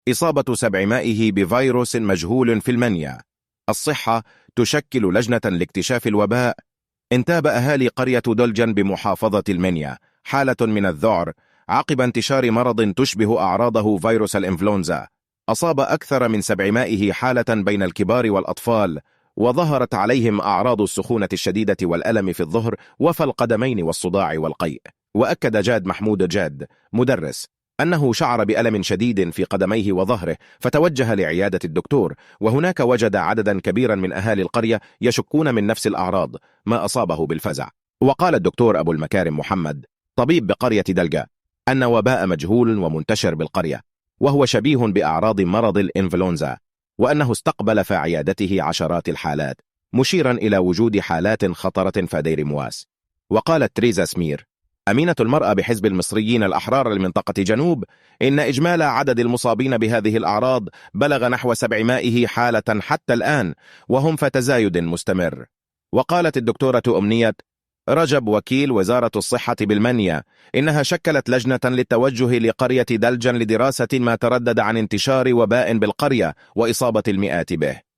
إصابة سبعمائه بفيروس مجهول في المنيا. الصحة تشكل لجنة لاكتشاف الوباء. انتاب أهالي قرية دلجن بمحافظة المنيا حالة من الذعر عقب انتشار مرض تشبه أعراضه فيروس الإنفلونزا. أصاب أكثر من 700 حالة بين الكبار والأطفال، وظهرت عليهم أعراض السخونة الشديدة والألم في الظهر وفي القدمين والصداع والقيء. وأكد جاد محمود جاد مدرس أنه شعر بألم شديد في قدميه وظهره، فتوجه لعيادة الدكتور، وهناك وجد عددا كبيرا من أهالي القرية يشكون من نفس الأعراض ما أصابه بالفزع. وقال الدكتور أبو المكارم محمد طبيب بقرية دلجة أن وباء مجهول ومنتشر بالقرية، وهو شبيه بأعراض مرض الإنفلونزا، وأنه استقبل في عيادته عشرات الحالات، مشيرا إلى وجود حالات خطرة في دير مواس. وقالت تريزا سمير أمينة المرأة بحزب المصريين الأحرار لمنطقة جنوب إن إجمالي عدد المصابين بهذه الأعراض بلغ نحو 700 حالة حتى الآن، وهم في تزايد مستمر. وقالت الدكتورة أمنية رجب وكيل وزارة الصحة بالمنيا إنها شكلت لجنة للتوجه لقرية دلجن لدراسة ما تردد عن انتشار وباء بالقرية وإصابة المئات به.